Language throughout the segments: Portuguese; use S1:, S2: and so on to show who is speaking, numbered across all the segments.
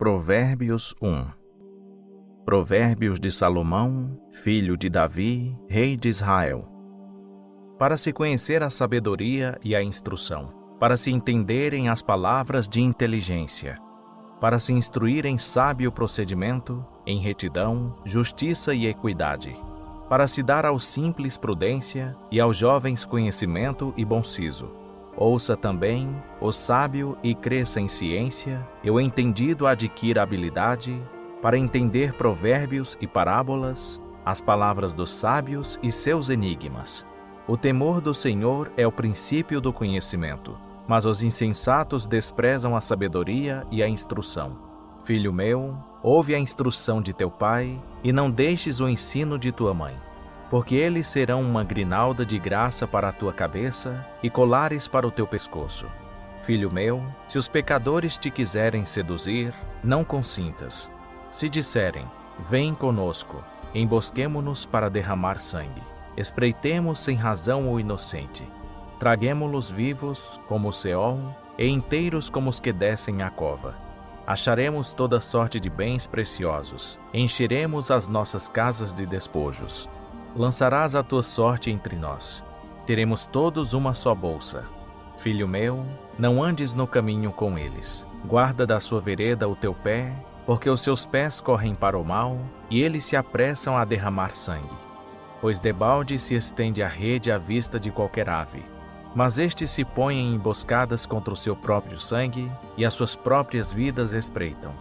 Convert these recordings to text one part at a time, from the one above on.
S1: Provérbios 1. Provérbios de Salomão, filho de Davi, rei de Israel. Para se conhecer a sabedoria e a instrução, para se entenderem as palavras de inteligência, para se instruir em sábio procedimento, em retidão, justiça e equidade, para se dar aos simples prudência e aos jovens conhecimento e bom siso. Ouça também o sábio e cresça em ciência, e o entendido adquira habilidade, para entender provérbios e parábolas, as palavras dos sábios e seus enigmas. O temor do Senhor é o princípio do conhecimento, mas os insensatos desprezam a sabedoria e a instrução. Filho meu, ouve a instrução de teu pai, e não deixes o ensino de tua mãe, porque eles serão uma grinalda de graça para a tua cabeça e colares para o teu pescoço. Filho meu, se os pecadores te quiserem seduzir, não consintas. Se disserem, vem conosco, embosquemo-nos para derramar sangue. Espreitemos sem razão o inocente. Traguemo-los vivos, como o Seol, e inteiros como os que descem à cova. Acharemos toda sorte de bens preciosos, encheremos as nossas casas de despojos. Lançarás a tua sorte entre nós. Teremos todos uma só bolsa. Filho meu, não andes no caminho com eles. Guarda da sua vereda o teu pé, porque os seus pés correm para o mal, e eles se apressam a derramar sangue. Pois debalde se estende a rede à vista de qualquer ave. Mas estes se põem em emboscadas contra o seu próprio sangue, e as suas próprias vidas espreitam.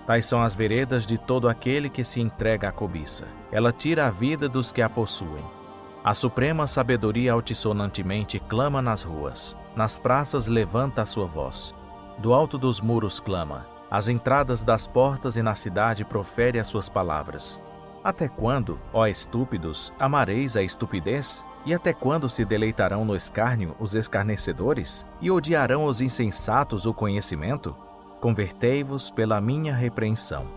S1: Tais são as veredas de todo aquele que se entrega à cobiça. Ela tira a vida dos que a possuem. A suprema sabedoria altissonantemente clama nas ruas. Nas praças levanta a sua voz. Do alto dos muros clama. Às entradas das portas e na cidade profere as suas palavras. Até quando, ó estúpidos, amareis a estupidez? E até quando se deleitarão no escárnio os escarnecedores? E odiarão os insensatos o conhecimento? Convertei-vos pela minha repreensão.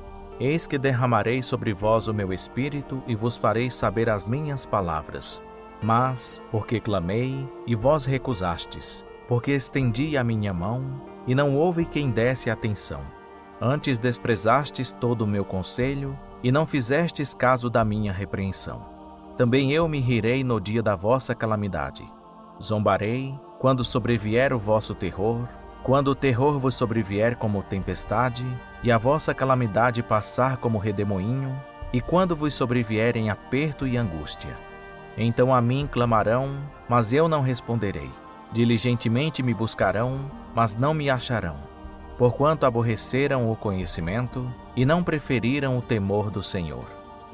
S1: Eis que derramarei sobre vós o meu espírito e vos farei saber as minhas palavras. Mas, porque clamei, e vós recusastes, porque estendi a minha mão, e não houve quem desse atenção. Antes desprezastes todo o meu conselho, e não fizestes caso da minha repreensão. Também eu me rirei no dia da vossa calamidade. Zombarei, quando sobrevier o vosso terror, quando o terror vos sobrevier como tempestade, e a vossa calamidade passar como redemoinho, e quando vos sobrevierem aperto e angústia. Então a mim clamarão, mas eu não responderei. Diligentemente me buscarão, mas não me acharão. Porquanto aborreceram o conhecimento, e não preferiram o temor do Senhor.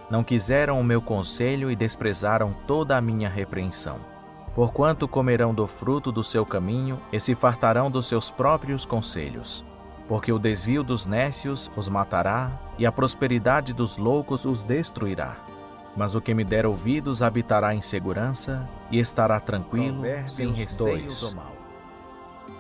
S1: Não quiseram o meu conselho e desprezaram toda a minha repreensão. Porquanto comerão do fruto do seu caminho e se fartarão dos seus próprios conselhos. Porque o desvio dos nécios os matará, e a prosperidade dos loucos os destruirá. Mas o que me der ouvidos habitará em segurança, e estará tranquilo, sem receios do mal.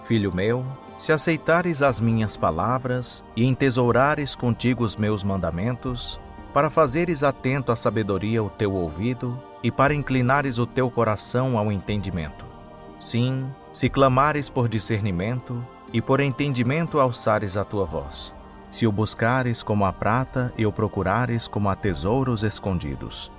S1: Filho meu, se aceitares as minhas palavras, e entesourares contigo os meus mandamentos, para fazeres atento à sabedoria o teu ouvido, e para inclinares o teu coração ao entendimento. Sim, se clamares por discernimento, e por entendimento alçares a tua voz. Se o buscares como a prata, e o procurares como a tesouros escondidos.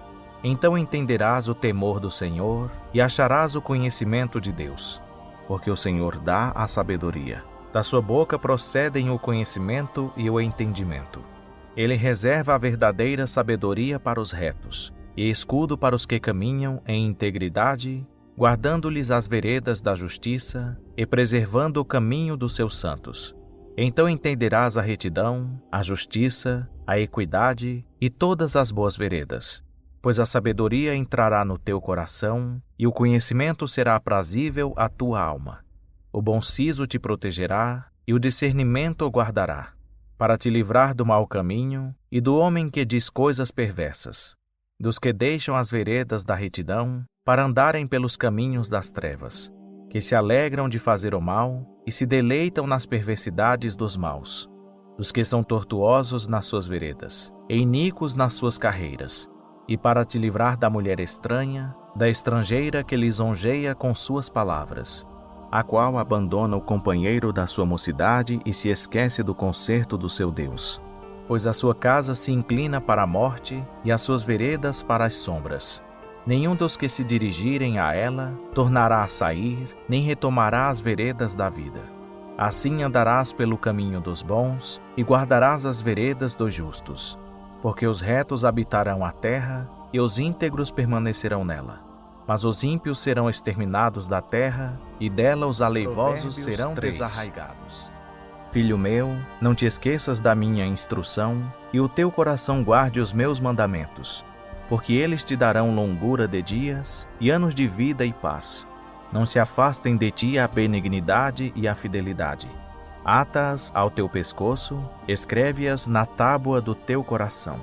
S1: Então entenderás o temor do Senhor, e acharás o conhecimento de Deus. Porque o Senhor dá a sabedoria. Da sua boca procedem o conhecimento e o entendimento. Ele reserva a verdadeira sabedoria para os retos, e escudo para os que caminham em integridade, guardando-lhes as veredas da justiça e preservando o caminho dos seus santos. Então entenderás a retidão, a justiça, a equidade e todas as boas veredas. Pois a sabedoria entrará no teu coração, e o conhecimento será aprazível à tua alma. O bom siso te protegerá, e o discernimento o guardará, para te livrar do mau caminho e do homem que diz coisas perversas, dos que deixam as veredas da retidão para andarem pelos caminhos das trevas, que se alegram de fazer o mal e se deleitam nas perversidades dos maus, dos que são tortuosos nas suas veredas e iníquos nas suas carreiras, e para te livrar da mulher estranha, da estrangeira que lisonjeia com suas palavras. a qual abandona o companheiro da sua mocidade e se esquece do conserto do seu Deus. Pois a sua casa se inclina para a morte e as suas veredas para as sombras. Nenhum dos que se dirigirem a ela tornará a sair, nem retomará as veredas da vida. Assim andarás pelo caminho dos bons e guardarás as veredas dos justos. Porque os retos habitarão a terra e os íntegros permanecerão nela. Mas os ímpios serão exterminados da terra e dela os aleivosos serão desarraigados. Filho meu, não te esqueças da minha instrução e o teu coração guarde os meus mandamentos, porque eles te darão longura de dias e anos de vida e paz. Não se afastem de ti a benignidade e a fidelidade. Ata-as ao teu pescoço, escreve-as na tábua do teu coração.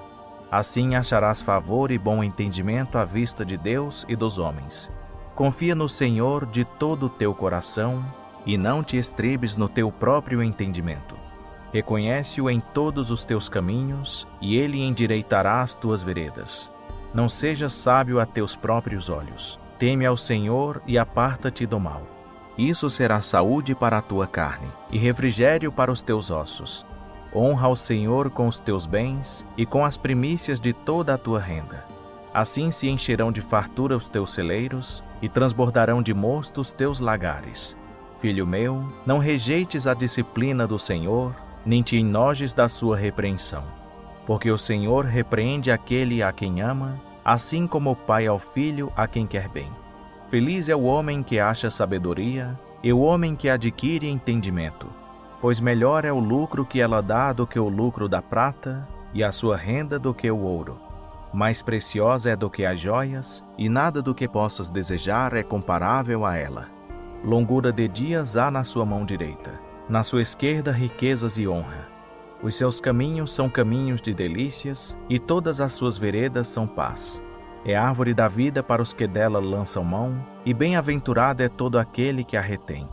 S1: Assim acharás favor e bom entendimento à vista de Deus e dos homens. Confia no Senhor de todo o teu coração e não te estribes no teu próprio entendimento. Reconhece-o em todos os teus caminhos e ele endireitará as tuas veredas. Não sejas sábio a teus próprios olhos. Teme ao Senhor e aparta-te do mal. Isso será saúde para a tua carne e refrigério para os teus ossos. Honra ao Senhor com os teus bens e com as primícias de toda a tua renda. Assim se encherão de fartura os teus celeiros e transbordarão de mosto os teus lagares. Filho meu, não rejeites a disciplina do Senhor, nem te enojes da sua repreensão. Porque o Senhor repreende aquele a quem ama, assim como o pai ao filho a quem quer bem. Feliz é o homem que acha sabedoria e o homem que adquire entendimento, pois melhor é o lucro que ela dá do que o lucro da prata e a sua renda do que o ouro. Mais preciosa é do que as joias e nada do que possas desejar é comparável a ela. Longura de dias há na sua mão direita, na sua esquerda riquezas e honra. Os seus caminhos são caminhos de delícias e todas as suas veredas são paz. É árvore da vida para os que dela lançam mão e bem-aventurado é todo aquele que a retém.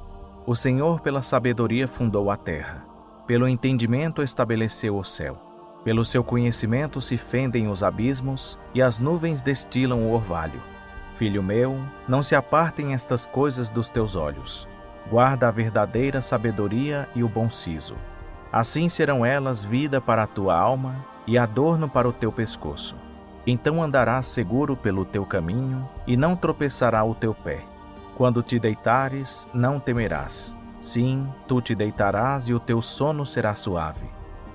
S1: O Senhor pela sabedoria fundou a terra, pelo entendimento estabeleceu o céu. Pelo seu conhecimento se fendem os abismos e as nuvens destilam o orvalho. Filho meu, não se apartem estas coisas dos teus olhos. Guarda a verdadeira sabedoria e o bom siso. Assim serão elas vida para a tua alma e adorno para o teu pescoço. Então andarás seguro pelo teu caminho e não tropeçará o teu pé. Quando te deitares, não temerás. Sim, tu te deitarás e o teu sono será suave.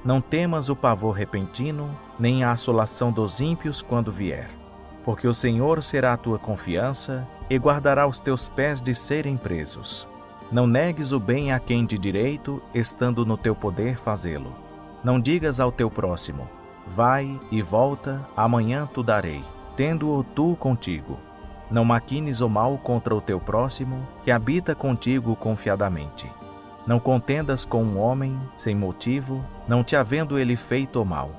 S1: Não temas o pavor repentino, nem a assolação dos ímpios quando vier. Porque o Senhor será a tua confiança e guardará os teus pés de serem presos. Não negues o bem a quem de direito, estando no teu poder fazê-lo. Não digas ao teu próximo, vai e volta, amanhã tu darei, tendo-o tu contigo. Não maquines o mal contra o teu próximo, que habita contigo confiadamente. Não contendas com um homem, sem motivo, não te havendo ele feito o mal.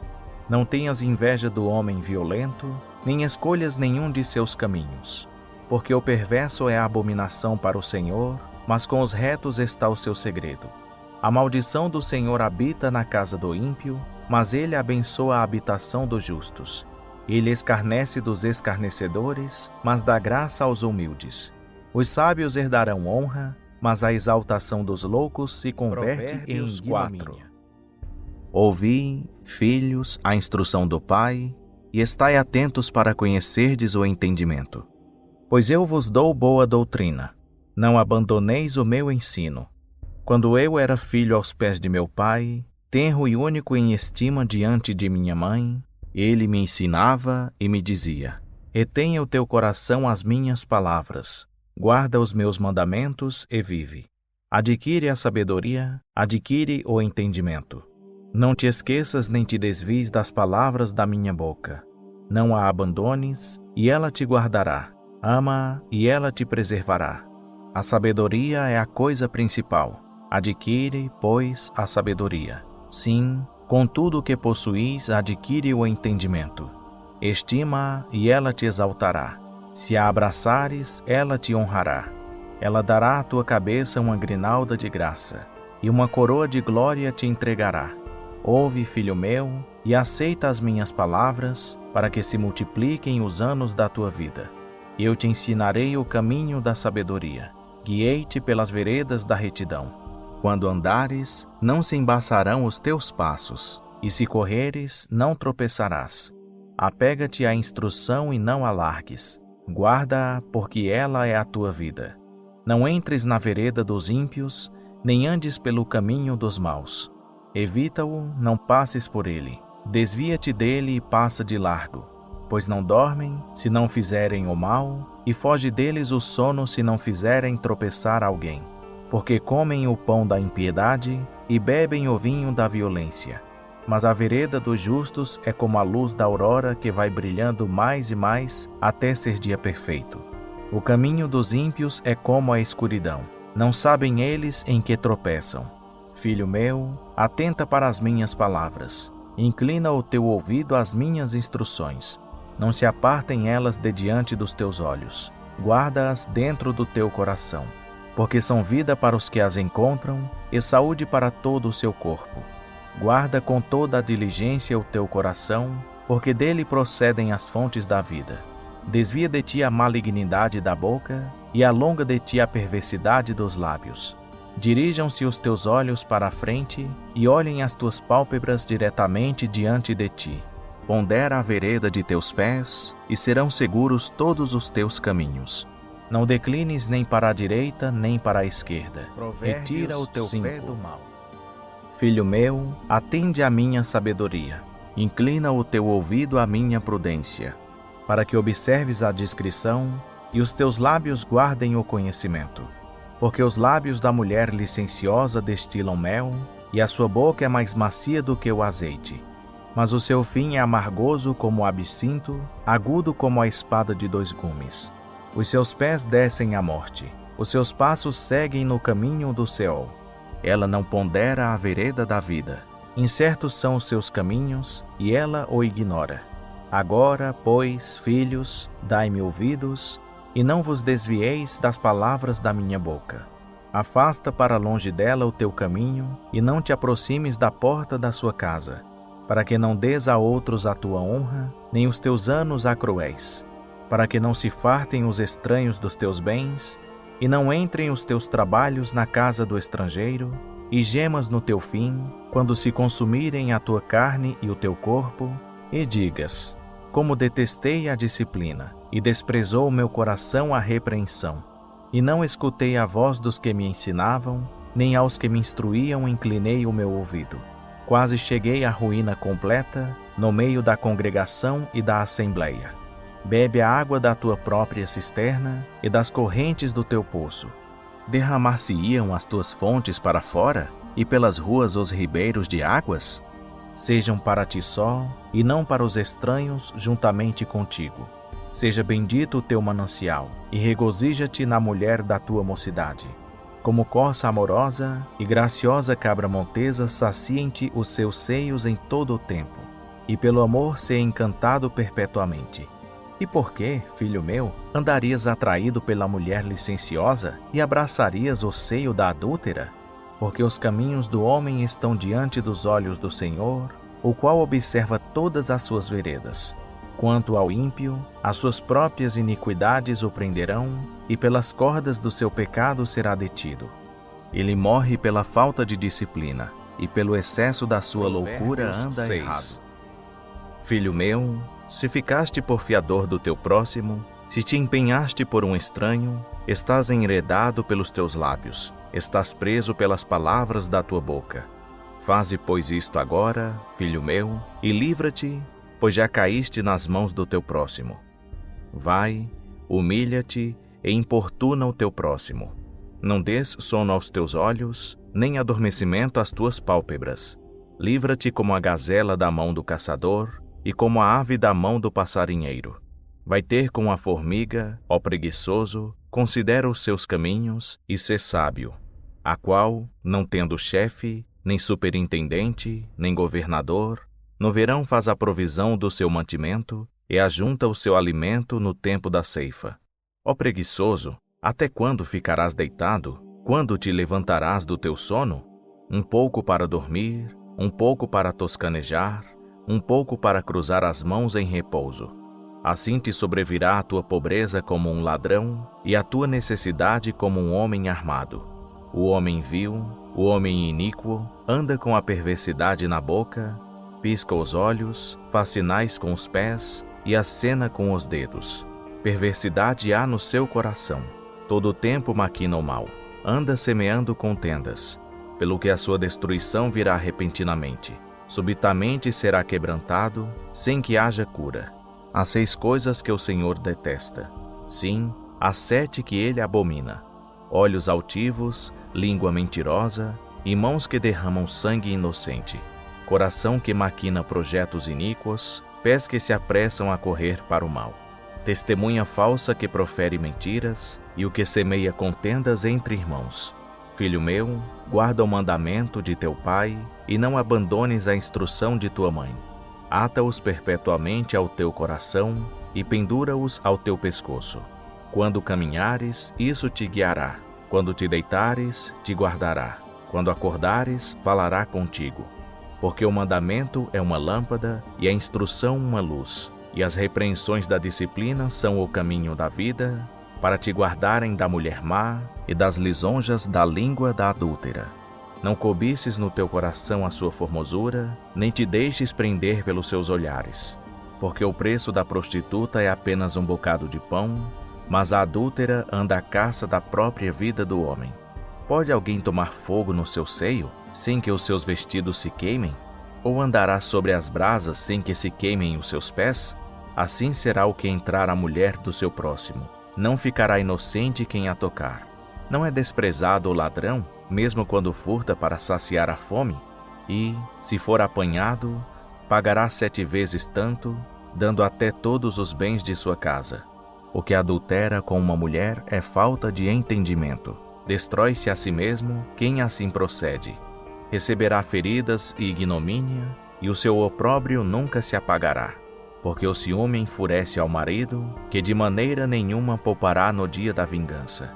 S1: Não tenhas inveja do homem violento, nem escolhas nenhum de seus caminhos. Porque o perverso é a abominação para o Senhor, mas com os retos está o seu segredo. A maldição do Senhor habita na casa do ímpio, mas ele abençoa a habitação dos justos. Ele escarnece dos escarnecedores, mas dá graça aos humildes. Os sábios herdarão honra, mas a exaltação dos loucos se converte em ignomínia. Ouvi, filhos, a instrução do Pai, e estai atentos para conhecerdes o entendimento. Pois eu vos dou boa doutrina. Não abandoneis o meu ensino. Quando eu era filho aos pés de meu pai, tenro e único em estima diante de minha mãe, ele me ensinava e me dizia: retenha o teu coração as minhas palavras, guarda os meus mandamentos e vive. Adquire a sabedoria, adquire o entendimento. Não te esqueças nem te desvies das palavras da minha boca. Não a abandones, e ela te guardará. Ama-a, e ela te preservará. A sabedoria é a coisa principal. Adquire, pois, a sabedoria. Sim, com tudo o que possuís, adquire o entendimento. Estima-a, e ela te exaltará. Se a abraçares, ela te honrará. Ela dará à tua cabeça uma grinalda de graça, e uma coroa de glória te entregará. Ouve, filho meu, e aceita as minhas palavras, para que se multipliquem os anos da tua vida. Eu te ensinarei o caminho da sabedoria. Guiei-te pelas veredas da retidão. Quando andares, não se embaçarão os teus passos, e se correres, não tropeçarás. Apega-te à instrução e não a largues. Guarda-a, porque ela é a tua vida. Não entres na vereda dos ímpios, nem andes pelo caminho dos maus. Evita-o, não passes por ele. Desvia-te dele e passa de largo. Pois não dormem, se não fizerem o mal, e foge deles o sono, se não fizerem tropeçar alguém. Porque comem o pão da impiedade e bebem o vinho da violência. Mas a vereda dos justos é como a luz da aurora que vai brilhando mais e mais até ser dia perfeito. O caminho dos ímpios é como a escuridão. Não sabem eles em que tropeçam. Filho meu, atenta para as minhas palavras. Inclina o teu ouvido às minhas instruções. Não se apartem elas de diante dos teus olhos. Guarda-as dentro do teu coração. Porque são vida para os que as encontram e saúde para todo o seu corpo. Guarda com toda a diligência o teu coração, porque dele procedem as fontes da vida. Desvia de ti a malignidade da boca e alonga de ti a perversidade dos lábios. Dirijam-se os teus olhos para a frente e olhem as tuas pálpebras diretamente diante de ti. Pondera a vereda de teus pés e serão seguros todos os teus caminhos. Não declines nem para a direita nem para a esquerda. Retira o teu pé do mal. Filho meu, atende à minha sabedoria. Inclina o teu ouvido à minha prudência, para que observes a discrição e os teus lábios guardem o conhecimento. Porque os lábios da mulher licenciosa destilam mel, e a sua boca é mais macia do que o azeite. Mas o seu fim é amargoso como o absinto, agudo como a espada de 2 gumes. Os seus pés descem à morte, os seus passos seguem no caminho do Seol. Ela não pondera a vereda da vida. Incertos são os seus caminhos, e ela o ignora. Agora, pois, filhos, dai-me ouvidos, e não vos desvieis das palavras da minha boca. Afasta para longe dela o teu caminho, e não te aproximes da porta da sua casa, para que não des a outros a tua honra, nem os teus anos a cruéis, para que não se fartem os estranhos dos teus bens, e não entrem os teus trabalhos na casa do estrangeiro, e gemas no teu fim, quando se consumirem a tua carne e o teu corpo, e digas: como detestei a disciplina, e desprezou o meu coração a repreensão, e não escutei a voz dos que me ensinavam, nem aos que me instruíam inclinei o meu ouvido. Quase cheguei à ruína completa, no meio da congregação e da assembleia. Bebe a água da tua própria cisterna e das correntes do teu poço. Derramar-se-iam as tuas fontes para fora, e pelas ruas os ribeiros de águas? Sejam para ti só, e não para os estranhos juntamente contigo. Seja bendito o teu manancial, e regozija-te na mulher da tua mocidade. Como corça amorosa e graciosa cabra montesa, saciem-te os seus seios em todo o tempo, e pelo amor ser encantado perpetuamente. E por que, filho meu, andarias atraído pela mulher licenciosa e abraçarias o seio da adúltera? Porque os caminhos do homem estão diante dos olhos do Senhor, o qual observa todas as suas veredas. Quanto ao ímpio, as suas próprias iniquidades o prenderão, e pelas cordas do seu pecado será detido. Ele morre pela falta de disciplina, e pelo excesso da sua loucura anda errado. Filho meu, se ficaste por fiador do teu próximo, se te empenhaste por um estranho, estás enredado pelos teus lábios, estás preso pelas palavras da tua boca. Faze, pois, isto agora, filho meu, e livra-te, pois já caíste nas mãos do teu próximo. Vai, humilha-te e importuna o teu próximo. Não des sono aos teus olhos, nem adormecimento às tuas pálpebras. Livra-te como a gazela da mão do caçador, e como a ave da mão do passarinheiro. Vai ter com a formiga, ó preguiçoso, considera os seus caminhos e sê sábio, a qual, não tendo chefe, nem superintendente, nem governador, no verão faz a provisão do seu mantimento e ajunta o seu alimento no tempo da ceifa. Ó preguiçoso, até quando ficarás deitado? Quando te levantarás do teu sono? Um pouco para dormir, um pouco para toscanejar, um pouco para cruzar as mãos em repouso. Assim te sobrevirá a tua pobreza como um ladrão, e a tua necessidade como um homem armado. O homem vil, o homem iníquo, anda com a perversidade na boca, pisca os olhos, faz sinais com os pés e acena com os dedos. Perversidade há no seu coração. Todo o tempo maquina o mal. Anda semeando contendas, pelo que a sua destruição virá repentinamente. Subitamente será quebrantado, sem que haja cura. Há 6 coisas que o Senhor detesta. Sim, há 7 que ele abomina: olhos altivos, língua mentirosa e mãos que derramam sangue inocente, coração que maquina projetos iníquos, pés que se apressam a correr para o mal, testemunha falsa que profere mentiras e o que semeia contendas entre irmãos. Filho meu, guarda o mandamento de teu pai e não abandones a instrução de tua mãe. Ata-os perpetuamente ao teu coração e pendura-os ao teu pescoço. Quando caminhares, isso te guiará. Quando te deitares, te guardará. Quando acordares, falará contigo. Porque o mandamento é uma lâmpada e a instrução uma luz, e as repreensões da disciplina são o caminho da vida, para te guardarem da mulher má e das lisonjas da língua da adúltera. Não cobices no teu coração a sua formosura, nem te deixes prender pelos seus olhares, porque o preço da prostituta é apenas um bocado de pão, mas a adúltera anda à caça da própria vida do homem. Pode alguém tomar fogo no seu seio, sem que os seus vestidos se queimem? Ou andará sobre as brasas sem que se queimem os seus pés? Assim será o que entrar a mulher do seu próximo. Não ficará inocente quem a tocar. Não é desprezado o ladrão, mesmo quando furta para saciar a fome? E, se for apanhado, pagará 7 vezes tanto, dando até todos os bens de sua casa. O que adultera com uma mulher é falta de entendimento. Destrói-se a si mesmo quem assim procede. Receberá feridas e ignomínia, e o seu opróbrio nunca se apagará. Porque o ciúme enfurece ao marido, que de maneira nenhuma poupará no dia da vingança.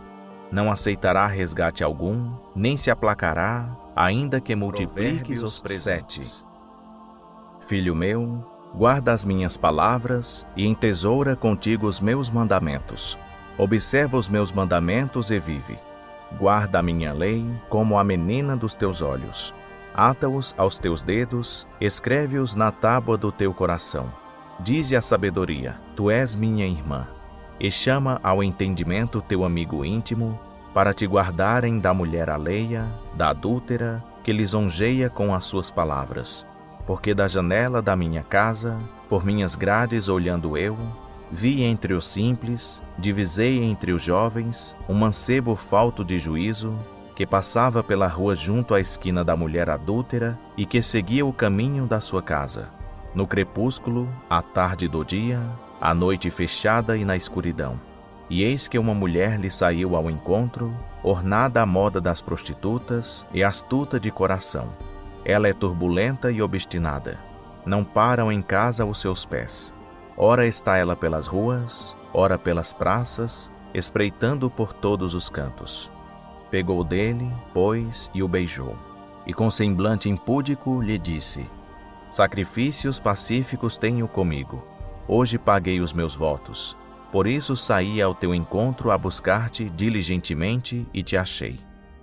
S1: Não aceitará resgate algum, nem se aplacará, ainda que multipliques os presentes. Filho meu, guarda as minhas palavras e entesoura contigo os meus mandamentos. Observa os meus mandamentos e vive. Guarda a minha lei como a menina dos teus olhos. Ata-os aos teus dedos, escreve-os na tábua do teu coração. Dize a sabedoria: tu és minha irmã. E chama ao entendimento teu amigo íntimo, para te guardarem da mulher alheia, da adúltera, que lisonjeia com as suas palavras. Porque da janela da minha casa, por minhas grades olhando eu, vi entre os simples, divisei entre os jovens, um mancebo falto de juízo, que passava pela rua junto à esquina da mulher adúltera e que seguia o caminho da sua casa. No crepúsculo, à tarde do dia, à noite fechada e na escuridão. E eis que uma mulher lhe saiu ao encontro, ornada à moda das prostitutas e astuta de coração. Ela é turbulenta e obstinada. Não param em casa os seus pés. Ora está ela pelas ruas, ora pelas praças, espreitando por todos os cantos. Pegou dele, pois, e o beijou. E com semblante impúdico lhe disse: sacrifícios pacíficos tenho comigo. Hoje paguei os meus votos. Por isso saí ao teu encontro a buscar-te diligentemente e te achei.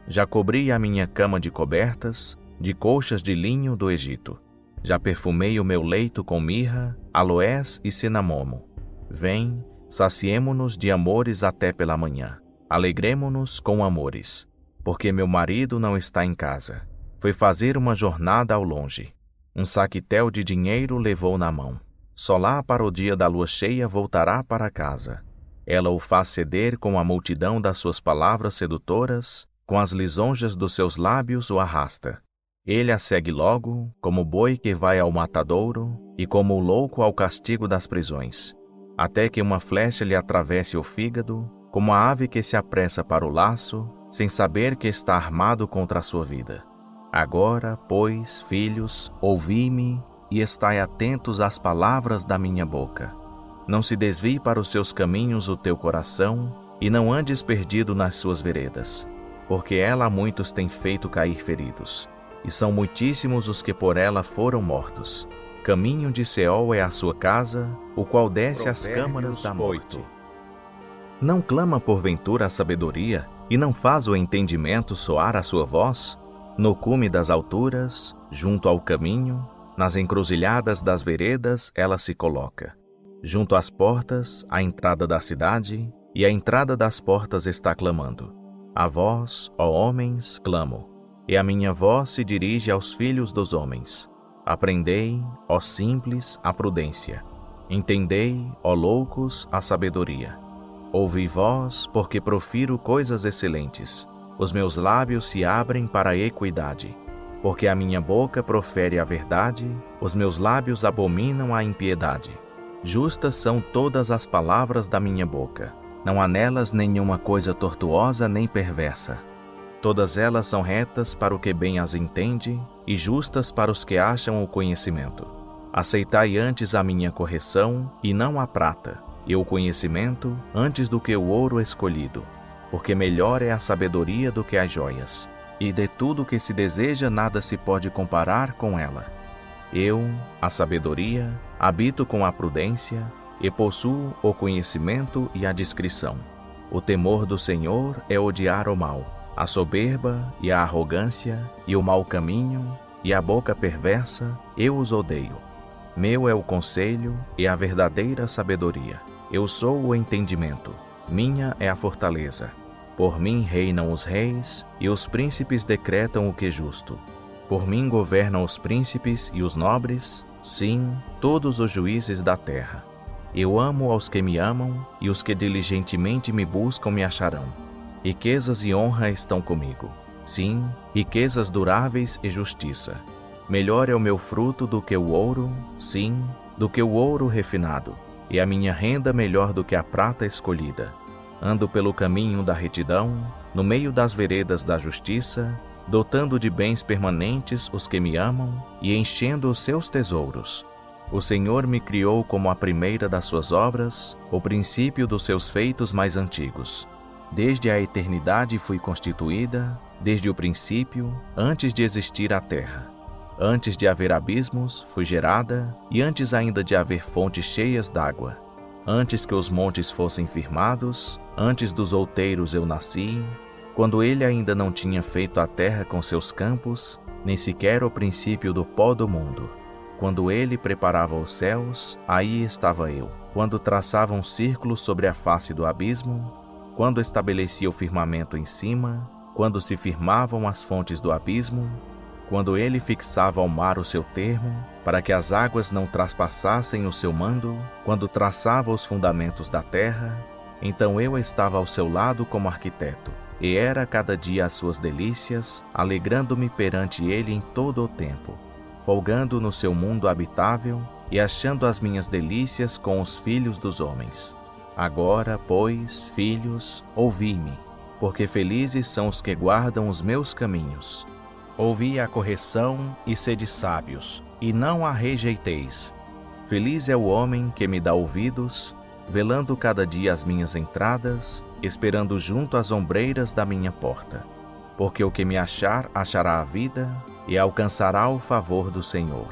S1: Já cobri a minha cama de cobertas, de colchas de linho do Egito. Já perfumei o meu leito com mirra, aloés e cinamomo. Vem, saciemo-nos de amores até pela manhã. Alegremo-nos com amores, porque meu marido não está em casa. Foi fazer uma jornada ao longe. Um saquitel de dinheiro levou na mão. Só lá para o dia da lua cheia voltará para casa. Ela o faz ceder com a multidão das suas palavras sedutoras, com as lisonjas dos seus lábios o arrasta. Ele a segue logo, como boi que vai ao matadouro, e como o louco ao castigo das prisões, até que uma flecha lhe atravesse o fígado, como a ave que se apressa para o laço, sem saber que está armado contra a sua vida. Agora, pois, filhos, ouvi-me e estai atentos às palavras da minha boca. Não se desvie para os seus caminhos o teu coração, e não andes perdido nas suas veredas, porque ela a muitos tem feito cair feridos, e são muitíssimos os que por ela foram mortos. Caminho de Seol é a sua casa, o qual desce às câmaras da morte. Não clama porventura a sabedoria, e não faz o entendimento soar a sua voz? No cume das alturas, junto ao caminho, nas encruzilhadas das veredas ela se coloca. Junto às portas, à entrada da cidade, e a entrada das portas está clamando. A vós, ó homens, clamo, e a minha voz se dirige aos filhos dos homens. Aprendei, ó simples, a prudência. Entendei, ó loucos, a sabedoria. Ouvi vós, porque profiro coisas excelentes. Os meus lábios se abrem para a equidade. Porque a minha boca profere a verdade, os meus lábios abominam a impiedade. Justas são todas as palavras da minha boca. Não há nelas nenhuma coisa tortuosa nem perversa. Todas elas são retas para o que bem as entende e justas para os que acham o conhecimento. Aceitai antes a minha correção e não a prata, e o conhecimento antes do que o ouro escolhido, porque melhor é a sabedoria do que as joias, e de tudo que se deseja nada se pode comparar com ela. Eu, a sabedoria, habito com a prudência, e possuo o conhecimento e a discrição. O temor do Senhor é odiar o mal, a soberba e a arrogância, e o mau caminho, e a boca perversa, eu os odeio. Meu é o conselho e a verdadeira sabedoria. Eu sou o entendimento, minha é a fortaleza. Por mim reinam os reis, e os príncipes decretam o que é justo. Por mim governam os príncipes e os nobres, sim, todos os juízes da terra. Eu amo aos que me amam, e os que diligentemente me buscam me acharão. Riquezas e honra estão comigo. Sim, riquezas duráveis e justiça. Melhor é o meu fruto do que o ouro, sim, do que o ouro refinado, e a minha renda melhor do que a prata escolhida. Ando pelo caminho da retidão, no meio das veredas da justiça, dotando de bens permanentes os que me amam e enchendo os seus tesouros. O Senhor me criou como a primeira das suas obras, o princípio dos seus feitos mais antigos. Desde a eternidade fui constituída, desde o princípio, antes de existir a terra. Antes de haver abismos, fui gerada, e antes ainda de haver fontes cheias d'água. Antes que os montes fossem firmados, antes dos outeiros eu nasci, quando ele ainda não tinha feito a terra com seus campos, nem sequer o princípio do pó do mundo. Quando ele preparava os céus, aí estava eu. Quando traçava um círculo sobre a face do abismo, quando estabelecia o firmamento em cima, quando se firmavam as fontes do abismo, quando ele fixava ao mar o seu termo, para que as águas não traspassassem o seu mando, quando traçava os fundamentos da terra, então eu estava ao seu lado como arquiteto, e era cada dia as suas delícias, alegrando-me perante ele em todo o tempo, folgando no seu mundo habitável e achando as minhas delícias com os filhos dos homens. Agora, pois, filhos, ouvi-me, porque felizes são os que guardam os meus caminhos. Ouvi a correção e sede sábios, e não a rejeiteis. Feliz é o homem que me dá ouvidos, velando cada dia as minhas entradas, esperando junto às ombreiras da minha porta. Porque o que me achar, achará a vida, e alcançará o favor do Senhor.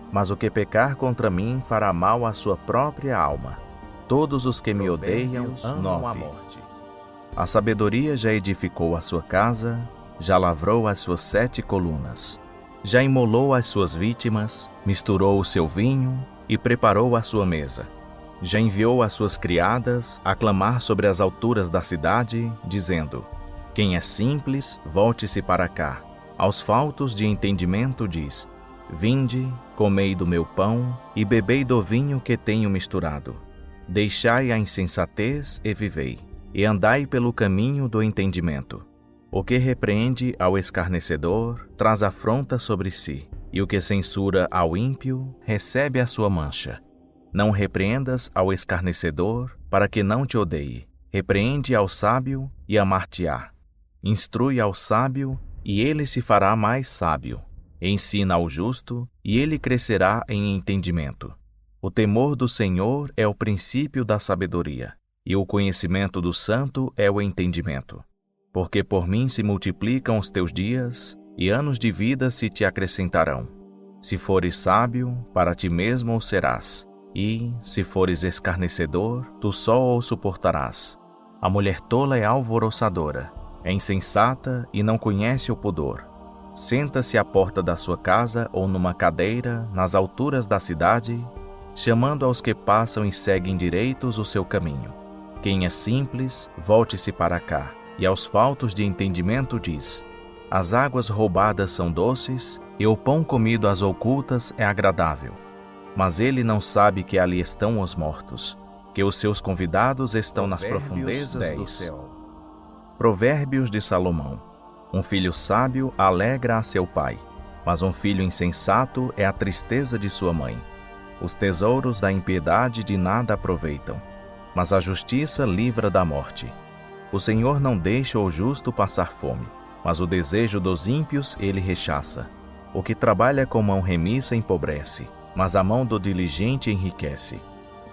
S1: Mas o que pecar contra mim fará mal à sua própria alma. Todos os que me odeiam amam a morte. A sabedoria já edificou a sua casa, já lavrou as suas 7 colunas, já imolou as suas vítimas, misturou o seu vinho e preparou a sua mesa. Já enviou as suas criadas a clamar sobre as alturas da cidade, dizendo: quem é simples, volte-se para cá. Aos faltos de entendimento diz: vinde, comei do meu pão e bebei do vinho que tenho misturado. Deixai a insensatez e vivei, e andai pelo caminho do entendimento. O que repreende ao escarnecedor traz afronta sobre si, e o que censura ao ímpio recebe a sua mancha. Não repreendas ao escarnecedor, para que não te odeie. Repreende ao sábio e amar-te-á. Instrui ao sábio, e ele se fará mais sábio. Ensina ao justo, e ele crescerá em entendimento. O temor do Senhor é o princípio da sabedoria, e o conhecimento do santo é o entendimento. Porque por mim se multiplicam os teus dias, e anos de vida se te acrescentarão. Se fores sábio, para ti mesmo o serás, e, se fores escarnecedor, tu só o suportarás. A mulher tola é alvoroçadora, é insensata e não conhece o pudor. Senta-se à porta da sua casa ou numa cadeira, nas alturas da cidade, chamando aos que passam e seguem direitos o seu caminho. Quem é simples, volte-se para cá, e aos faltos de entendimento diz: as águas roubadas são doces, e o pão comido às ocultas é agradável. Mas ele não sabe que ali estão os mortos, que os seus convidados estão nas profundezas do céu. Provérbios de Salomão. Um filho sábio alegra a seu pai, mas um filho insensato é a tristeza de sua mãe. Os tesouros da impiedade de nada aproveitam, mas a justiça livra da morte. O Senhor não deixa o justo passar fome, mas o desejo dos ímpios ele rechaça. O que trabalha com mão remissa empobrece, mas a mão do diligente enriquece.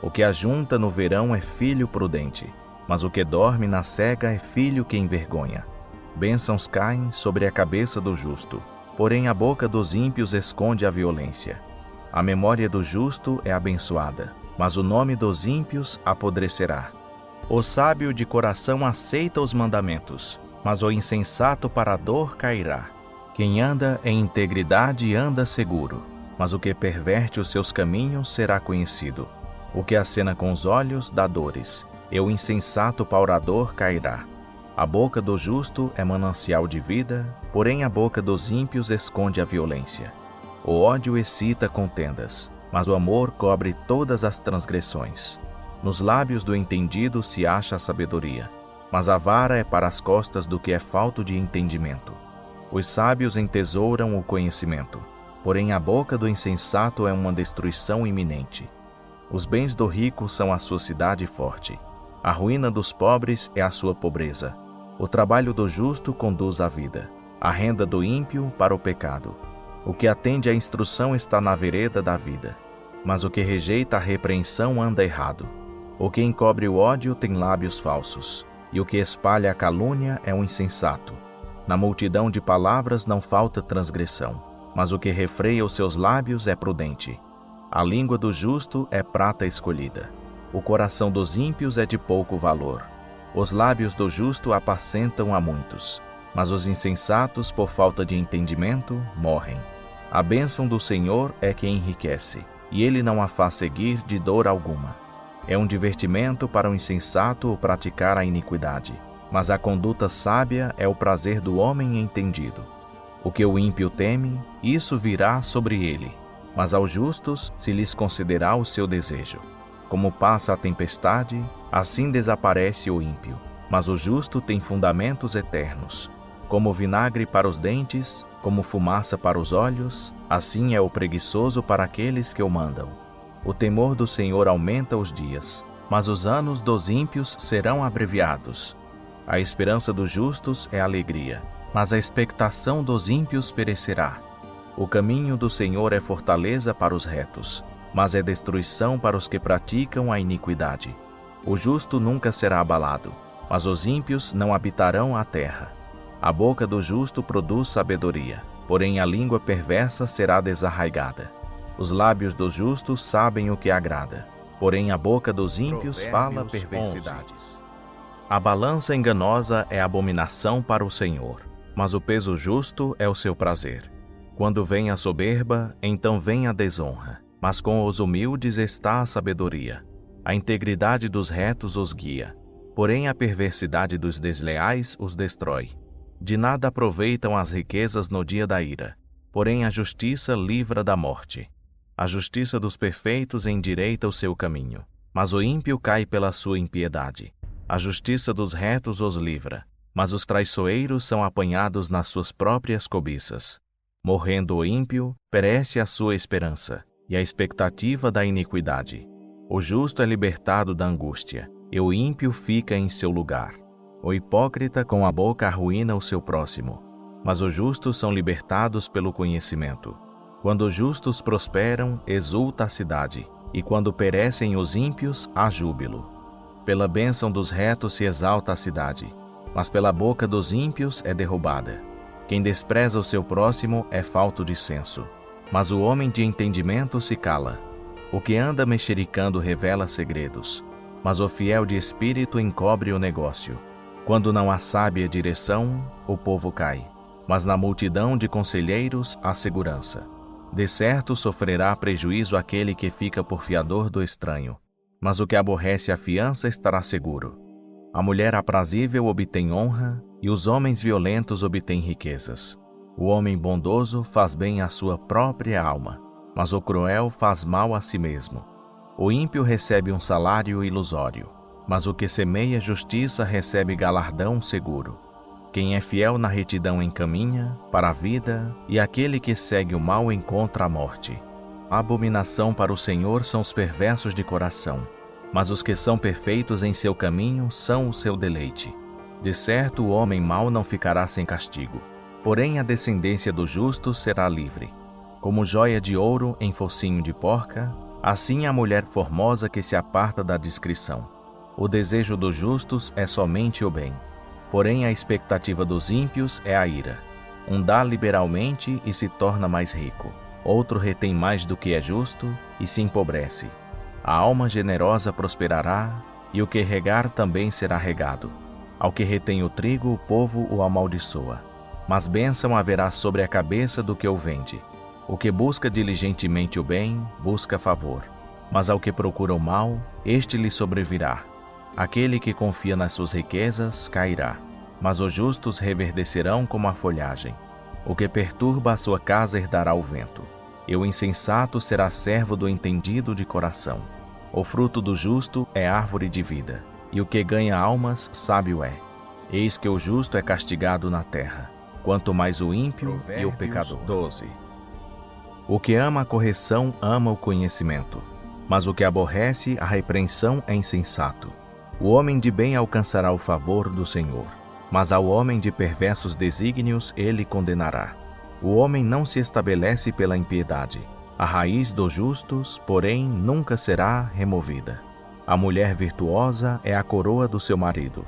S1: O que ajunta no verão é filho prudente, mas o que dorme na cega é filho que envergonha. Bênçãos caem sobre a cabeça do justo, porém a boca dos ímpios esconde a violência. A memória do justo é abençoada, mas o nome dos ímpios apodrecerá. O sábio de coração aceita os mandamentos, mas o insensato para a dor cairá. Quem anda em integridade anda seguro, mas o que perverte os seus caminhos será conhecido. O que acena com os olhos dá dores, e o insensato paurador cairá. A boca do justo é manancial de vida, porém a boca dos ímpios esconde a violência. O ódio excita contendas, mas o amor cobre todas as transgressões. Nos lábios do entendido se acha a sabedoria, mas a vara é para as costas do que é falto de entendimento. Os sábios entesouram o conhecimento, porém a boca do insensato é uma destruição iminente. Os bens do rico são a sua cidade forte. A ruína dos pobres é a sua pobreza. O trabalho do justo conduz à vida, a renda do ímpio para o pecado. O que atende à instrução está na vereda da vida, mas o que rejeita a repreensão anda errado. O que encobre o ódio tem lábios falsos, e o que espalha a calúnia é um insensato. Na multidão de palavras não falta transgressão, mas o que refreia os seus lábios é prudente. A língua do justo é prata escolhida. O coração dos ímpios é de pouco valor. Os lábios do justo apacentam a muitos, mas os insensatos, por falta de entendimento, morrem. A bênção do Senhor é que enriquece, e ele não a faz seguir de dor alguma. É um divertimento para o insensato praticar a iniquidade, mas a conduta sábia é o prazer do homem entendido. O que o ímpio teme, isso virá sobre ele, mas aos justos se lhes concederá o seu desejo. Como passa a tempestade, assim desaparece o ímpio, mas o justo tem fundamentos eternos. Como vinagre para os dentes, como fumaça para os olhos, assim é o preguiçoso para aqueles que o mandam. O temor do Senhor aumenta os dias, mas os anos dos ímpios serão abreviados. A esperança dos justos é alegria, mas a expectação dos ímpios perecerá. O caminho do Senhor é fortaleza para os retos, mas é destruição para os que praticam a iniquidade. O justo nunca será abalado, mas os ímpios não habitarão a terra. A boca do justo produz sabedoria, porém a língua perversa será desarraigada. Os lábios dos justos sabem o que agrada, porém a boca dos ímpios fala perversidades. A balança enganosa é abominação para o Senhor, mas o peso justo é o seu prazer. Quando vem a soberba, então vem a desonra, mas com os humildes está a sabedoria. A integridade dos retos os guia, porém a perversidade dos desleais os destrói. De nada aproveitam as riquezas no dia da ira, porém a justiça livra da morte. A justiça dos perfeitos endireita o seu caminho, mas o ímpio cai pela sua impiedade. A justiça dos retos os livra, mas os traiçoeiros são apanhados nas suas próprias cobiças. Morrendo o ímpio, perece a sua esperança, e a expectativa da iniquidade. O justo é libertado da angústia, e o ímpio fica em seu lugar. O hipócrita com a boca arruína o seu próximo, mas os justos são libertados pelo conhecimento. Quando os justos prosperam, exulta a cidade, e quando perecem os ímpios, há júbilo. Pela bênção dos retos se exalta a cidade, mas pela boca dos ímpios é derrubada. Quem despreza o seu próximo é falto de senso. mas o homem de entendimento se cala. O que anda mexericando revela segredos, mas o fiel de espírito encobre o negócio. Quando não há sábia direção, o povo cai, mas na multidão de conselheiros há segurança. De certo sofrerá prejuízo aquele que fica por fiador do estranho, mas o que aborrece a fiança estará seguro. A mulher aprazível obtém honra, e os homens violentos obtêm riquezas. O homem bondoso faz bem à sua própria alma, mas o cruel faz mal a si mesmo. O ímpio recebe um salário ilusório, mas o que semeia justiça recebe galardão seguro. Quem é fiel na retidão encaminha para a vida, e aquele que segue o mal encontra a morte. A abominação para o Senhor são os perversos de coração, mas os que são perfeitos em seu caminho são o seu deleite. De certo, o homem mau não ficará sem castigo, porém a descendência do justo será livre. Como joia de ouro em focinho de porca, assim a mulher formosa que se aparta da discrição. O desejo dos justos é somente o bem, porém a expectativa dos ímpios é a ira. Um dá liberalmente e se torna mais rico, outro retém mais do que é justo e se empobrece. A alma generosa prosperará, e o que regar também será regado. Ao que retém o trigo, o povo o amaldiçoa, mas bênção haverá sobre a cabeça do que o vende. O que busca diligentemente o bem, busca favor, mas ao que procura o mal, este lhe sobrevirá. Aquele que confia nas suas riquezas cairá, mas os justos reverdecerão como a folhagem. O que perturba a sua casa herdará o vento, e o insensato será servo do entendido de coração. O fruto do justo é árvore de vida, e o que ganha almas, sábio é. Eis que o justo é castigado na terra, quanto mais o ímpio e o pecador. 12. O que ama a correção ama o conhecimento, mas o que aborrece a repreensão é insensato. O homem de bem alcançará o favor do Senhor, mas ao homem de perversos desígnios ele condenará. O homem não se estabelece pela impiedade. A raiz dos justos, porém, nunca será removida. A mulher virtuosa é a coroa do seu marido,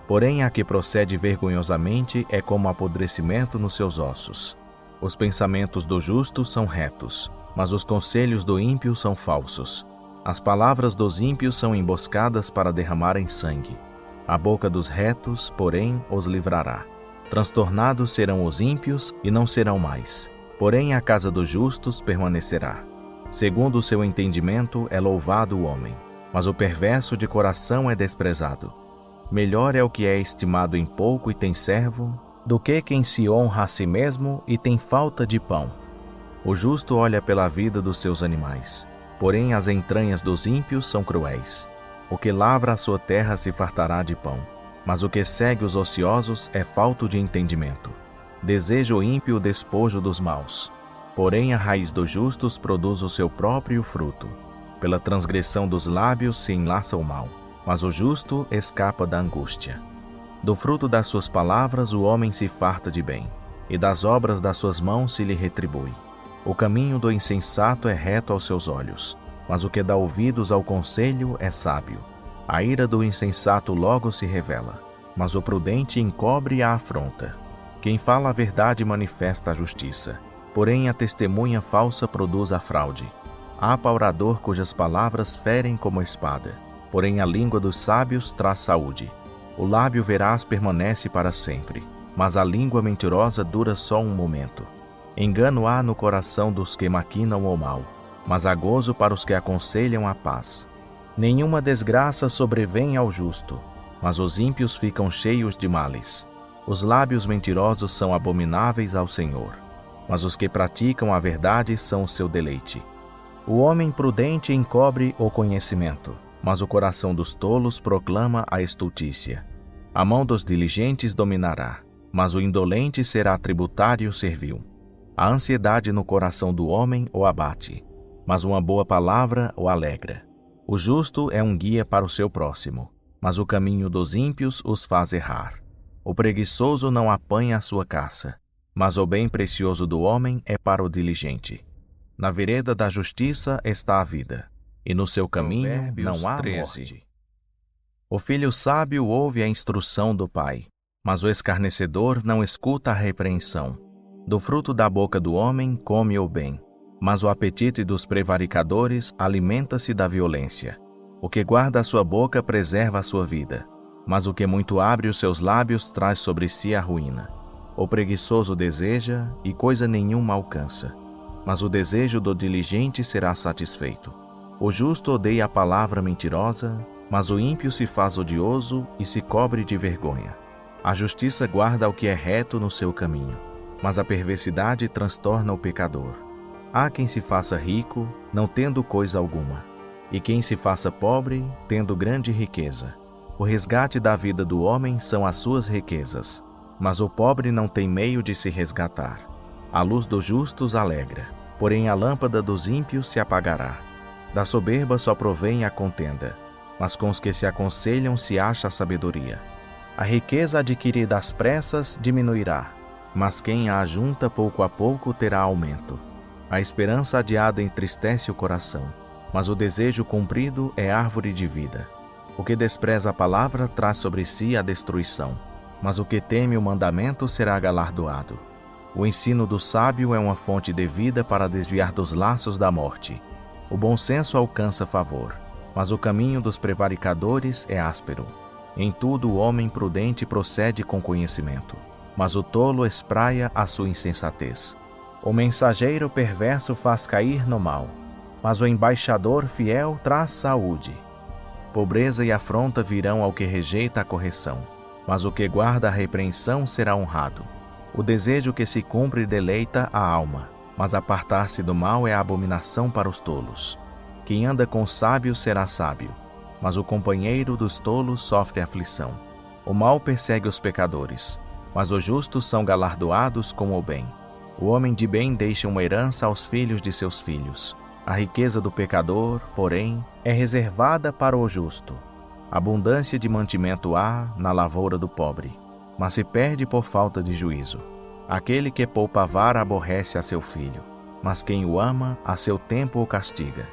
S1: porém a que procede vergonhosamente é como apodrecimento nos seus ossos. Os pensamentos do justo são retos, mas os conselhos do ímpio são falsos. As palavras dos ímpios são emboscadas para derramarem sangue. A boca dos retos, porém, os livrará. Transtornados serão os ímpios e não serão mais, porém a casa dos justos permanecerá. Segundo o seu entendimento é louvado o homem, mas o perverso de coração é desprezado. Melhor é o que é estimado em pouco e tem servo, do que quem se honra a si mesmo e tem falta de pão. O justo olha pela vida dos seus animais, porém as entranhas dos ímpios são cruéis. O que lavra a sua terra se fartará de pão, mas o que segue os ociosos é falto de entendimento. Deseja o ímpio o despojo dos maus, porém a raiz dos justos produz o seu próprio fruto. Pela transgressão dos lábios se enlaça o mal, mas o justo escapa da angústia. Do fruto das suas palavras o homem se farta de bem, e das obras das suas mãos se lhe retribui. O caminho do insensato é reto aos seus olhos, mas o que dá ouvidos ao conselho é sábio. A ira do insensato logo se revela, mas o prudente encobre a afronta. Quem fala a verdade manifesta a justiça, porém a testemunha falsa produz a fraude. Há paurador cujas palavras ferem como espada, porém a língua dos sábios traz saúde. O lábio veraz permanece para sempre, mas a língua mentirosa dura só um momento. Engano há no coração dos que maquinam o mal, mas há gozo para os que aconselham a paz. Nenhuma desgraça sobrevém ao justo, mas os ímpios ficam cheios de males. Os lábios mentirosos são abomináveis ao Senhor, mas os que praticam a verdade são o seu deleite. O homem prudente encobre o conhecimento, mas o coração dos tolos proclama a estultícia. A mão dos diligentes dominará, mas o indolente será tributário servil. A ansiedade no coração do homem o abate, mas uma boa palavra o alegra. O justo é um guia para o seu próximo, mas o caminho dos ímpios os faz errar. O preguiçoso não apanha a sua caça, mas o bem precioso do homem é para o diligente. Na vereda da justiça está a vida, e no seu caminho não há morte. O filho sábio ouve a instrução do pai, mas o escarnecedor não escuta a repreensão. Do fruto da boca do homem come o bem, mas o apetite dos prevaricadores alimenta-se da violência. O que guarda a sua boca preserva a sua vida, mas o que muito abre os seus lábios traz sobre si a ruína. O preguiçoso deseja e coisa nenhuma alcança, mas o desejo do diligente será satisfeito. O justo odeia a palavra mentirosa, mas o ímpio se faz odioso e se cobre de vergonha. A justiça guarda o que é reto no seu caminho, mas a perversidade transtorna o pecador. Há quem se faça rico, não tendo coisa alguma, e quem se faça pobre, tendo grande riqueza. O resgate da vida do homem são as suas riquezas, mas o pobre não tem meio de se resgatar. A luz dos justos alegra, porém a lâmpada dos ímpios se apagará. Da soberba só provém a contenda, mas com os que se aconselham se acha a sabedoria. A riqueza adquirida às pressas diminuirá, mas quem a ajunta pouco a pouco terá aumento. A esperança adiada entristece o coração, mas o desejo cumprido é árvore de vida. O que despreza a palavra traz sobre si a destruição, mas o que teme o mandamento será galardoado. O ensino do sábio é uma fonte de vida para desviar dos laços da morte. O bom senso alcança favor, mas o caminho dos prevaricadores é áspero. Em tudo o homem prudente procede com conhecimento, mas o tolo espraia a sua insensatez. O mensageiro perverso faz cair no mal, mas o embaixador fiel traz saúde. Pobreza e afronta virão ao que rejeita a correção, mas o que guarda a repreensão será honrado. O desejo que se cumpre deleita a alma, mas apartar-se do mal é abominação para os tolos. Quem anda com sábios será sábio, mas o companheiro dos tolos sofre aflição. O mal persegue os pecadores, mas os justos são galardoados com o bem. O homem de bem deixa uma herança aos filhos de seus filhos. A riqueza do pecador, porém, é reservada para o justo. Abundância de mantimento há na lavoura do pobre, mas se perde por falta de juízo. Aquele que poupa a vara aborrece a seu filho, mas quem o ama, a seu tempo o castiga.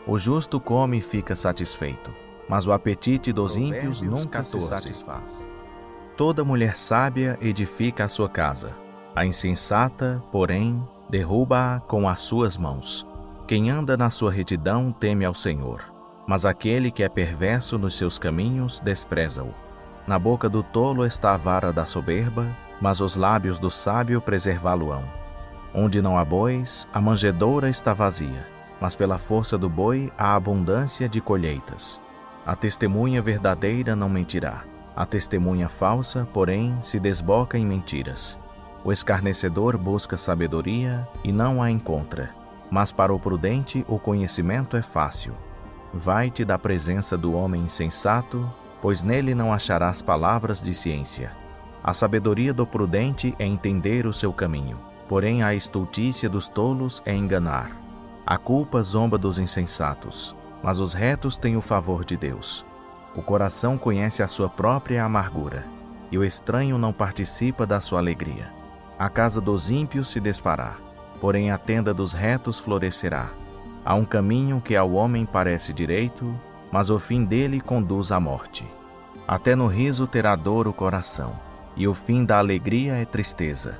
S1: O justo come e fica satisfeito, mas o apetite dos ímpios nunca se satisfaz. Toda mulher sábia edifica a sua casa. A insensata, porém, derruba-a com as suas mãos. Quem anda na sua retidão teme ao Senhor, mas aquele que é perverso nos seus caminhos despreza-o. Na boca do tolo está a vara da soberba, mas os lábios do sábio preservá-lo-ão. Onde não há bois, a manjedoura está vazia, mas pela força do boi há abundância de colheitas. A testemunha verdadeira não mentirá. A testemunha falsa, porém, se desboca em mentiras. O escarnecedor busca sabedoria e não a encontra, mas para o prudente o conhecimento é fácil. Vai-te da presença do homem insensato, pois nele não acharás palavras de ciência. A sabedoria do prudente é entender o seu caminho, porém a estultícia dos tolos é enganar. A culpa zomba dos insensatos, mas os retos têm o favor de Deus. O coração conhece a sua própria amargura, e o estranho não participa da sua alegria. A casa dos ímpios se desfará, porém a tenda dos retos florescerá. Há um caminho que ao homem parece direito, mas o fim dele conduz à morte. Até no riso terá dor o coração, e o fim da alegria é tristeza.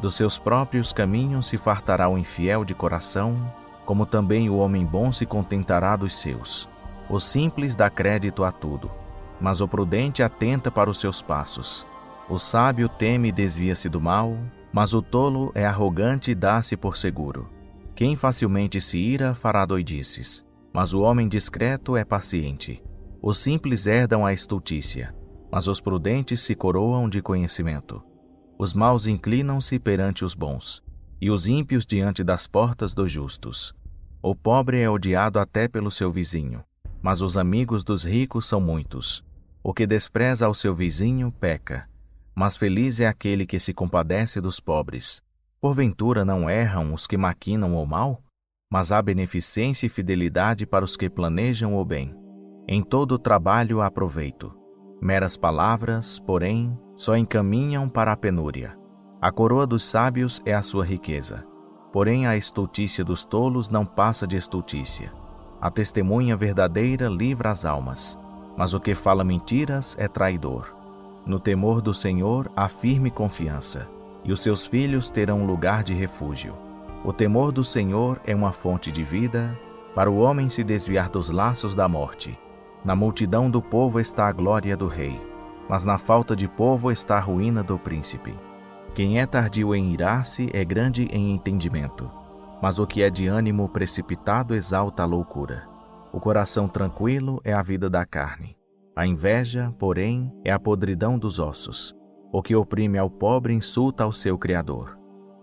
S1: Dos seus próprios caminhos se fartará o infiel de coração, como também o homem bom se contentará dos seus. O simples dá crédito a tudo, mas o prudente atenta para os seus passos. O sábio teme e desvia-se do mal, mas o tolo é arrogante e dá-se por seguro. Quem facilmente se ira fará doidices, mas o homem discreto é paciente. Os simples herdam a estultícia, mas os prudentes se coroam de conhecimento. Os maus inclinam-se perante os bons, e os ímpios diante das portas dos justos. O pobre é odiado até pelo seu vizinho, mas os amigos dos ricos são muitos. O que despreza ao seu vizinho peca, mas feliz é aquele que se compadece dos pobres. Porventura não erram os que maquinam o mal? Mas há beneficência e fidelidade para os que planejam o bem. Em todo o trabalho há proveito. Meras palavras, porém, só encaminham para a penúria. A coroa dos sábios é a sua riqueza, porém a estultícia dos tolos não passa de estultícia. A testemunha verdadeira livra as almas, mas o que fala mentiras é traidor. No temor do Senhor há firme confiança, e os seus filhos terão lugar de refúgio. O temor do Senhor é uma fonte de vida, para o homem se desviar dos laços da morte. Na multidão do povo está a glória do rei, mas na falta de povo está a ruína do príncipe. Quem é tardio em irar-se é grande em entendimento, mas o que é de ânimo precipitado exalta a loucura. O coração tranquilo é a vida da carne. A inveja, porém, é a podridão dos ossos. O que oprime ao pobre insulta ao seu Criador,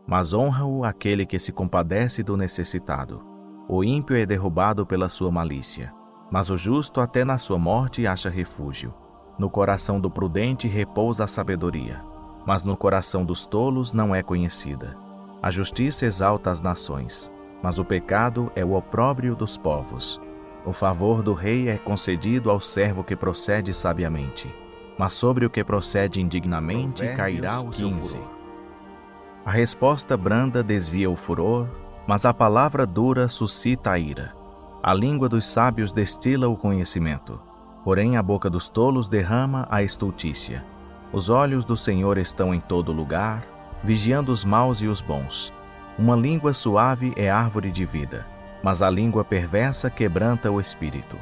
S1: mas honra-o aquele que se compadece do necessitado. O ímpio é derrubado pela sua malícia, mas o justo até na sua morte acha refúgio. No coração do prudente repousa a sabedoria, mas no coração dos tolos não é conhecida. A justiça exalta as nações, mas o pecado é o opróbrio dos povos. O favor do rei é concedido ao servo que procede sabiamente, mas sobre o que procede indignamente cairá o seu furor. A resposta branda desvia o furor, mas a palavra dura suscita a ira. A língua dos sábios destila o conhecimento, porém a boca dos tolos derrama a estultícia. Os olhos do Senhor estão em todo lugar, vigiando os maus e os bons. Uma língua suave é árvore de vida, mas a língua perversa quebranta o espírito.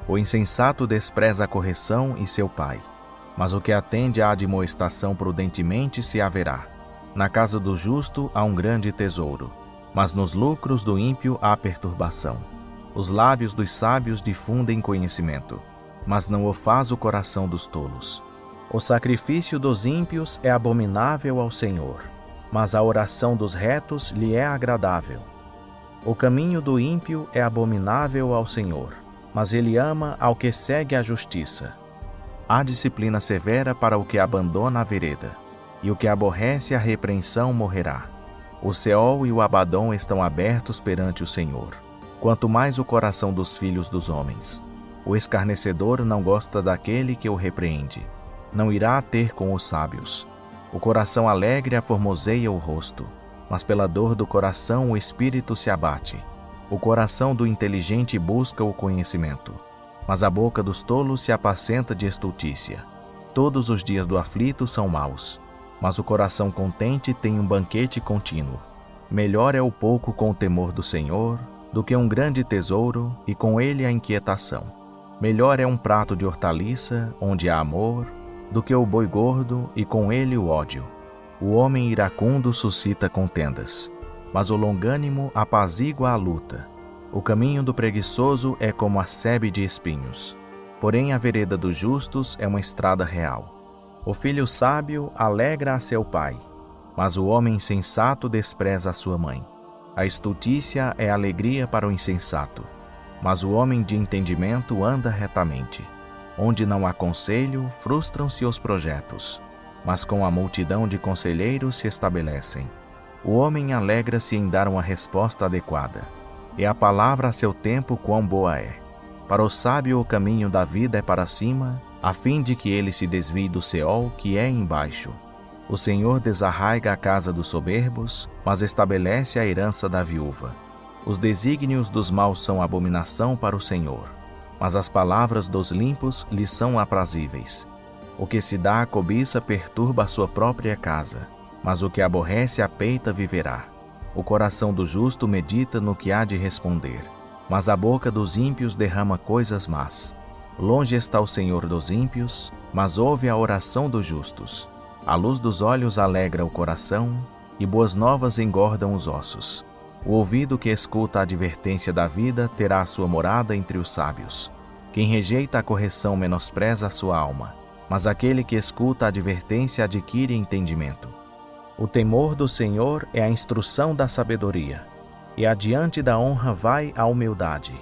S1: O insensato despreza a correção e seu pai, mas o que atende à admoestação prudentemente se haverá. Na casa do justo há um grande tesouro, mas nos lucros do ímpio há perturbação. Os lábios dos sábios difundem conhecimento, mas não o faz o coração dos tolos. O sacrifício dos ímpios é abominável ao Senhor, mas a oração dos retos lhe é agradável. O caminho do ímpio é abominável ao Senhor, mas ele ama ao que segue a justiça. Há disciplina severa para o que abandona a vereda, e o que aborrece a repreensão morrerá. O Seol e o Abadom estão abertos perante o Senhor, quanto mais o coração dos filhos dos homens. O escarnecedor não gosta daquele que o repreende, não irá ter com os sábios. O coração alegre aformoseia o rosto, mas pela dor do coração o espírito se abate. O coração do inteligente busca o conhecimento, mas a boca dos tolos se apacenta de estultícia. Todos os dias do aflito são maus, mas o coração contente tem um banquete contínuo. Melhor é o pouco com o temor do Senhor do que um grande tesouro e com ele a inquietação. Melhor é um prato de hortaliça, onde há amor, do que o boi gordo e com ele o ódio. O homem iracundo suscita contendas, mas o longânimo apazigua a luta. O caminho do preguiçoso é como a sebe de espinhos, porém a vereda dos justos é uma estrada real. O filho sábio alegra a seu pai, mas o homem insensato despreza a sua mãe. A estultícia é alegria para o insensato, mas o homem de entendimento anda retamente. Onde não há conselho, frustram-se os projetos, mas com a multidão de conselheiros se estabelecem. O homem alegra-se em dar uma resposta adequada, e a palavra a seu tempo quão boa é. Para o sábio o caminho da vida é para cima, a fim de que ele se desvie do Seol que é embaixo. O Senhor desarraiga a casa dos soberbos, mas estabelece a herança da viúva. Os desígnios dos maus são abominação para o Senhor, mas as palavras dos limpos lhe são aprazíveis. O que se dá à cobiça perturba a sua própria casa, mas o que aborrece a peita viverá. O coração do justo medita no que há de responder, mas a boca dos ímpios derrama coisas más. Longe está o Senhor dos ímpios, mas ouve a oração dos justos. A luz dos olhos alegra o coração, e boas novas engordam os ossos. O ouvido que escuta a advertência da vida terá a sua morada entre os sábios. Quem rejeita a correção menospreza a sua alma, mas aquele que escuta a advertência adquire entendimento. O temor do Senhor é a instrução da sabedoria, e adiante da honra vai a humildade.